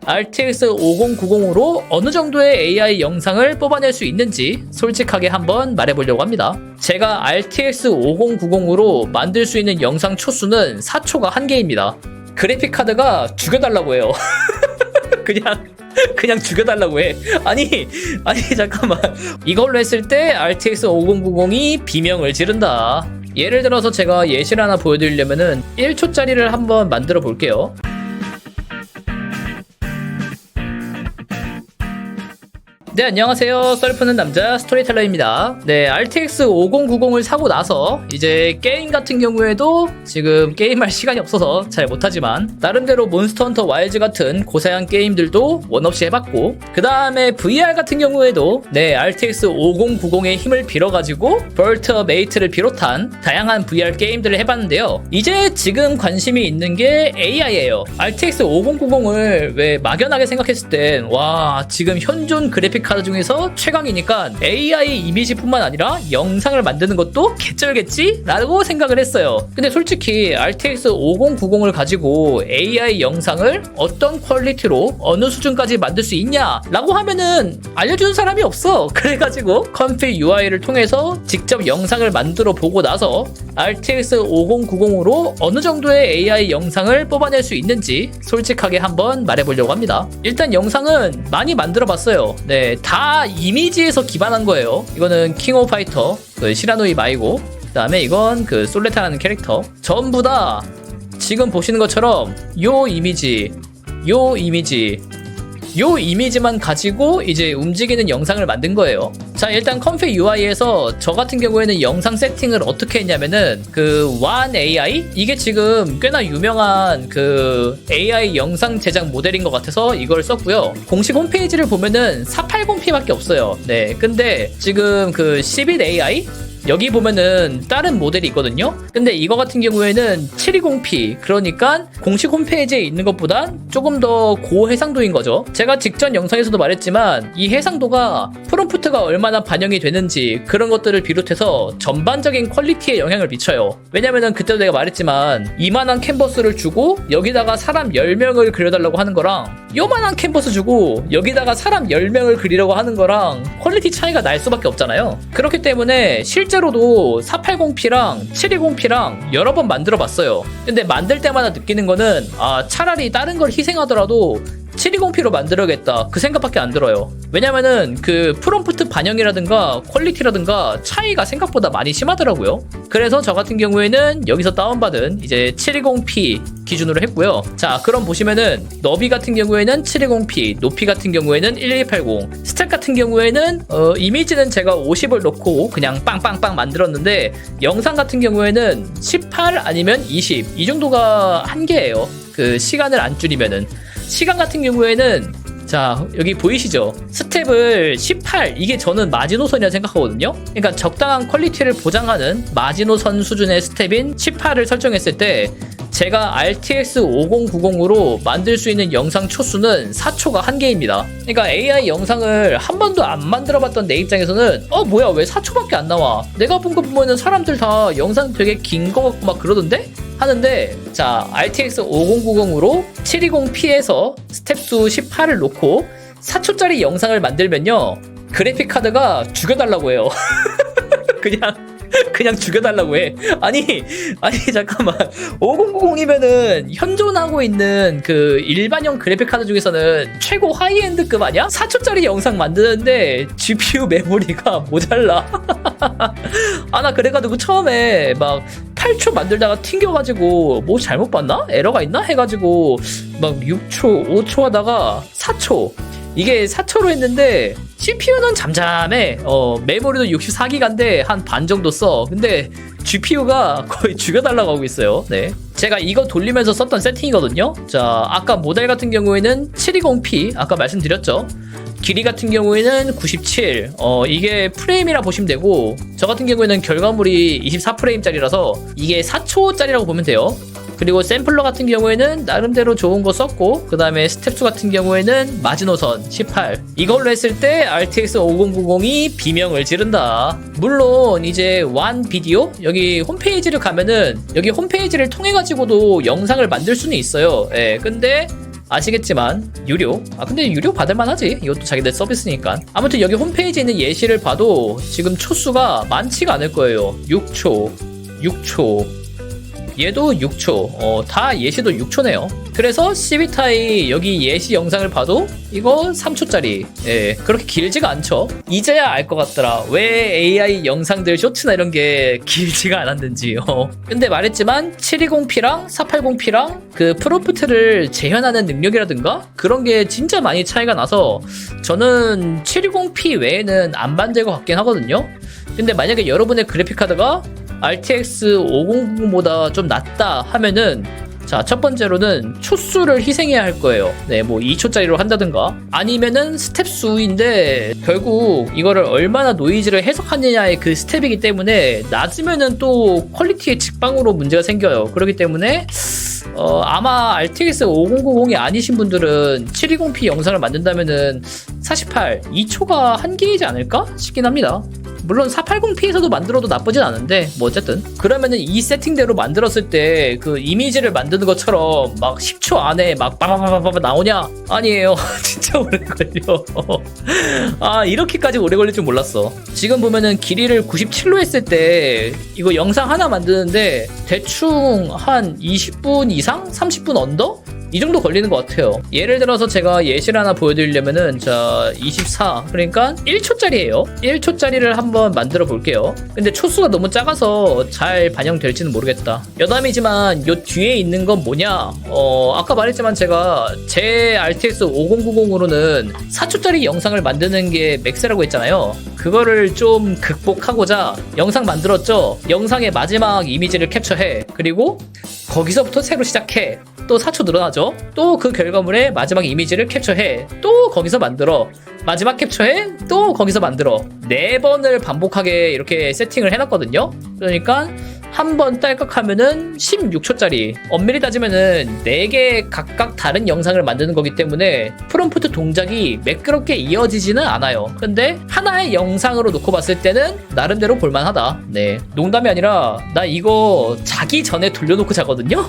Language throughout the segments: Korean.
RTX 5090으로 어느 정도의 AI 영상을 뽑아낼 수 있는지 솔직하게 한번 말해보려고 합니다. 제가 RTX 5090으로 만들 수 있는 영상 초수는 4초가 한계입니다. 그래픽카드가 죽여달라고 해요. 그냥 죽여달라고 해. 아니 잠깐만. 이걸로 했을 때 RTX 5090이 비명을 지른다. 예를 들어서 제가 예시를 하나 보여드리려면은 1초짜리를 한번 만들어 볼게요. 네, 안녕하세요. 썰푸는 남자 스토리텔러입니다. 네, RTX 5090을 사고 나서 이제 게임 같은 경우에도 지금 게임할 시간이 없어서 잘 못하지만 나름대로 몬스터 헌터 와일즈 같은 고사양 게임들도 원없이 해봤고, 그 다음에 VR 같은 경우에도 네, RTX 5090의 힘을 빌어가지고 벌트 메이트를 비롯한 다양한 VR 게임들을 해봤는데요. 이제 지금 관심이 있는 게 AI예요. RTX 5090을 왜 막연하게 생각했을 땐 와, 지금 현존 그래픽 카드 중에서 최강이니까 AI 이미지뿐만 아니라 영상을 만드는 것도 개쩔겠지? 라고 생각을 했어요. 근데 솔직히 RTX 5090을 가지고 AI 영상을 어떤 퀄리티로 어느 수준까지 만들 수 있냐? 라고 하면은 알려주는 사람이 없어. 그래가지고 컴필 UI를 통해서 직접 영상을 만들어 보고 나서 RTX 5090으로 어느 정도의 AI 영상을 뽑아낼 수 있는지 솔직하게 한번 말해보려고 합니다. 일단 영상은 많이 만들어 봤어요. 네, 다 이미지에서 기반한 거예요. 이거는 킹 오브 파이터 그 시라노이 마이고, 그 다음에 이건 그 솔레타라는 캐릭터, 전부 다 지금 보시는 것처럼 요 이미지만 가지고 이제 움직이는 영상을 만든 거예요. 자, 일단 컴필 UI에서 저 같은 경우에는 영상 세팅을 어떻게 했냐면은 그 One AI? 이게 지금 꽤나 유명한 그 AI 영상 제작 모델인 것 같아서 이걸 썼고요. 공식 홈페이지를 보면은 480p밖에 없어요. 네, 근데 지금 그 11 AI? 여기 보면은 다른 모델이 있거든요. 근데 이거 같은 경우에는 720p, 그러니까 공식 홈페이지에 있는 것보다 조금 더 고해상도인 거죠. 제가 직전 영상에서도 말했지만 이 해상도가 프롬프트가 얼마나 반영이 되는지 그런 것들을 비롯해서 전반적인 퀄리티에 영향을 미쳐요. 왜냐면은 그때도 내가 말했지만 이만한 캔버스를 주고 여기다가 사람 10명을 그려달라고 하는 거랑 요만한 캔버스 주고 여기다가 사람 10명을 그리려고 하는 거랑 퀄리티 차이가 날 수밖에 없잖아요. 그렇기 때문에 실제로도 480p랑 720p랑 여러 번 만들어 봤어요. 근데 만들 때마다 느끼는 거는 차라리 다른 걸 희생하더라도 720p로 만들어야겠다, 그 생각밖에 안 들어요. 왜냐면은 그 프롬프트 반영이라든가 퀄리티라든가 차이가 생각보다 많이 심하더라고요. 그래서 저 같은 경우에는 여기서 다운받은 이제 720p 기준으로 했고요. 자, 그럼 보시면은 너비 같은 경우에는 720p, 높이 같은 경우에는 1280, 스택 같은 경우에는 이미지는 제가 50을 넣고 그냥 빵빵빵 만들었는데 영상 같은 경우에는 18 아니면 20 이 정도가 한계예요. 그 시간을 안 줄이면은. 시간 같은 경우에는 자, 여기 보이시죠? 스텝을 18, 이게 저는 마지노선이라 생각하거든요. 그러니까 적당한 퀄리티를 보장하는 마지노선 수준의 스텝인 18을 설정했을 때 제가 RTX 5090으로 만들 수 있는 영상 초수는 4초가 한계입니다. 그러니까 AI 영상을 한 번도 안 만들어봤던 내 입장에서는 뭐야, 왜 4초밖에 안 나와? 내가 본 거 보면은 사람들 다 영상 되게 긴 거 같고 막 그러던데? 하는데, 자, RTX 5090으로 720p에서 스텝수 18을 놓고 4초짜리 영상을 만들면요, 그래픽 카드가 죽여달라고 해요. 그냥 죽여달라고 해. 아니 잠깐만, 5090이면은 현존하고 있는 그 일반형 그래픽카드 중에서는 최고 하이엔드급 아니야? 4초짜리 영상 만드는데 GPU 메모리가 모자라. 나 그래가지고 처음에 막 8초 만들다가 튕겨가지고 뭐 잘못 봤나? 에러가 있나? 해가지고 막 6초, 5초 하다가 4초, 이게 4초로 했는데 CPU는 잠잠해. 메모리도 64기가인데 한 반 정도 써. 근데 GPU가 거의 죽여달라고 하고 있어요. 네, 제가 이거 돌리면서 썼던 세팅이거든요. 자, 아까 모델 같은 경우에는 720p 아까 말씀드렸죠. 길이 같은 경우에는 97, 이게 프레임이라 보시면 되고, 저 같은 경우에는 결과물이 24프레임짜리라서 이게 4초짜리라고 보면 돼요. 그리고 샘플러 같은 경우에는 나름대로 좋은 거 썼고, 그 다음에 스텝수 같은 경우에는 마지노선 18, 이걸로 했을 때 RTX 5090이 비명을 지른다. 물론 이제 완 비디오, 여기 홈페이지를 가면은 여기 홈페이지를 통해 가지고도 영상을 만들 수는 있어요. 예, 근데 아시겠지만 유료. 근데 유료 받을만 하지. 이것도 자기들 서비스니까. 아무튼 여기 홈페이지에 있는 예시를 봐도 지금 초수가 많지가 않을 거예요. 6초 6초 얘도 6초. 다 예시도 6초네요. 그래서 시비타이 여기 예시 영상을 봐도 이거 3초짜리. 예, 그렇게 길지가 않죠. 이제야 알 것 같더라. 왜 AI 영상들 쇼츠나 이런 게 길지가 않았는지. 근데 말했지만 720p랑 480p랑 그 프롬프트를 재현하는 능력이라든가 그런 게 진짜 많이 차이가 나서 저는 720p 외에는 안 만들 것 같긴 하거든요. 근데 만약에 여러분의 그래픽카드가 RTX 5090보다 좀 낫다 하면은 자, 첫 번째로는 초수를 희생해야 할 거예요. 네, 뭐 2초짜리로 한다든가 아니면은 스텝 수인데 결국 이거를 얼마나 노이즈를 해석하느냐의 그 스텝이기 때문에 낮으면은 또 퀄리티의 직방으로 문제가 생겨요. 그렇기 때문에 아마 RTX 5090이 아니신 분들은 720p 영상을 만든다면은 48, 2초가 한계이지 않을까 싶긴 합니다. 물론 480p에서도 만들어도 나쁘진 않은데 뭐 어쨌든 그러면은 이 세팅대로 만들었을 때 그 이미지를 만드는 것처럼 막 10초 안에 막 빠바바바바 나오냐? 아니에요. 진짜 오래 걸려. 이렇게까지 오래 걸릴 줄 몰랐어. 지금 보면은 길이를 97로 했을 때 이거 영상 하나 만드는데 대충 한 20분 이상? 30분 언더? 이 정도 걸리는 것 같아요. 예를 들어서 제가 예시를 하나 보여드리려면은 자 24 그러니까 1초짜리예요 1초짜리를 한번 만들어 볼게요. 근데 초수가 너무 작아서 잘 반영될지는 모르겠다. 여담이지만 요 뒤에 있는 건 뭐냐, 아까 말했지만 제가 제 RTX 5090으로는 4초짜리 영상을 만드는 게 맥스라고 했잖아요. 그거를 좀 극복하고자 영상 만들었죠. 영상의 마지막 이미지를 캡처해. 그리고 거기서부터 새로 시작해. 또 4초 늘어나죠. 또 그 결과물의 마지막 이미지를 캡처해. 또 거기서 만들어. 마지막 capture해 또 거기서 만들어. 4번을 반복하게 이렇게 세팅을 해놨거든요. 그러니까 한 번 딸깍하면은 16초짜리, 엄밀히 따지면은 4개 각각 다른 영상을 만드는 거기 때문에 프롬프트 동작이 매끄럽게 이어지지는 않아요. 근데 하나의 영상으로 놓고 봤을 때는 나름대로 볼만하다. 네, 농담이 아니라 나 이거 자기 전에 돌려놓고 자거든요.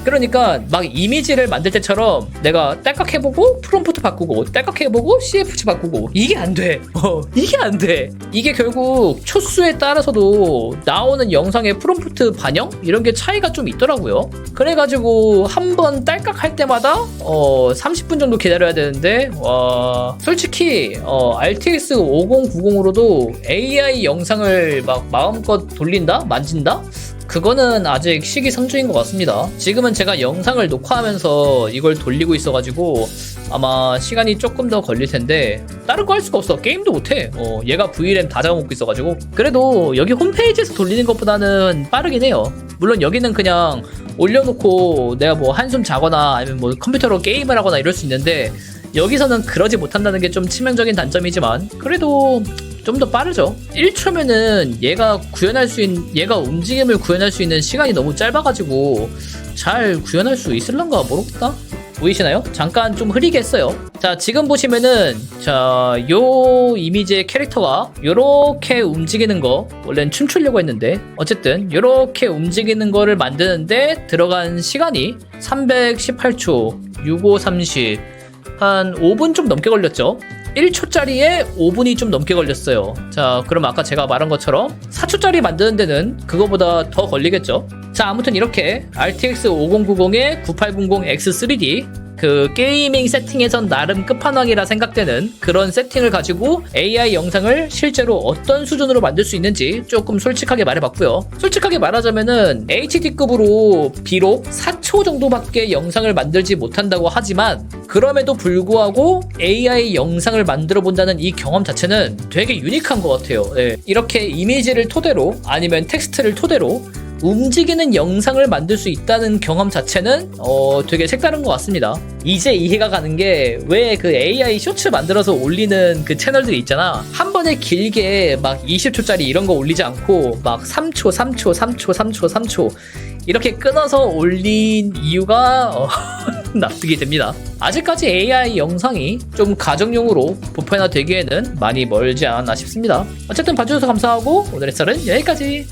그러니까 막 이미지를 만들 때처럼 내가 딸깍 해보고 프롬프트 바꾸고 딸깍 해보고 CFC 바꾸고 이게 안 돼. 이게 안 돼. 이게 결국 초수에 따라서도 나오는 영상의 프롬프트 반영? 이런 게 차이가 좀 있더라고요. 그래가지고 한 번 딸깍 할 때마다 30분 정도 기다려야 되는데 와, 솔직히 RTX 5090으로도 AI 영상을 막 마음껏 돌린다? 만진다? 그거는 아직 시기상조인 것 같습니다. 지금은 제가 영상을 녹화하면서 이걸 돌리고 있어가지고 아마 시간이 조금 더 걸릴 텐데 다른 거 할 수가 없어. 게임도 못해. 얘가 VRAM 다 잡아먹고 있어가지고. 그래도 여기 홈페이지에서 돌리는 것보다는 빠르긴 해요. 물론 여기는 그냥 올려놓고 내가 뭐 한숨 자거나 아니면 뭐 컴퓨터로 게임을 하거나 이럴 수 있는데 여기서는 그러지 못한다는 게 좀 치명적인 단점이지만 그래도 좀 더 빠르죠. 1초면은 얘가 움직임을 구현할 수 있는 시간이 너무 짧아가지고 잘 구현할 수 있을란가 모르겠다. 보이시나요? 잠깐 좀 흐리게 했어요. 자, 지금 보시면은 요 이미지의 캐릭터가 요렇게 움직이는 거, 원래는 춤추려고 했는데 어쨌든 요렇게 움직이는 거를 만드는데 들어간 시간이 318초 6530 한 5분 좀 넘게 걸렸죠. 1초짜리에 5분이 좀 넘게 걸렸어요. 자, 그럼 아까 제가 말한 것처럼 4초짜리 만드는 데는 그거보다 더 걸리겠죠. 자, 아무튼 이렇게 RTX 5090의 9800X3D 그 게이밍 세팅에선 나름 끝판왕이라 생각되는 그런 세팅을 가지고 AI 영상을 실제로 어떤 수준으로 만들 수 있는지 조금 솔직하게 말해봤고요. 솔직하게 말하자면은 HD급으로 비록 4초 정도밖에 영상을 만들지 못한다고 하지만 그럼에도 불구하고 AI 영상을 만들어 본다는 이 경험 자체는 되게 유니크한 것 같아요. 네. 이렇게 이미지를 토대로 아니면 텍스트를 토대로 움직이는 영상을 만들 수 있다는 경험 자체는 되게 색다른 것 같습니다. 이제 이해가 가는 게 왜 그 AI 쇼츠 만들어서 올리는 그 채널들이 있잖아. 한 번에 길게 막 20초짜리 이런 거 올리지 않고 막 3초, 3초, 3초, 3초, 3초 이렇게 끊어서 올린 이유가 납득이 됩니다. 아직까지 AI 영상이 좀 가정용으로 보편화되기에는 많이 멀지 않았나 싶습니다. 어쨌든 봐주셔서 감사하고 오늘의 썰은 여기까지.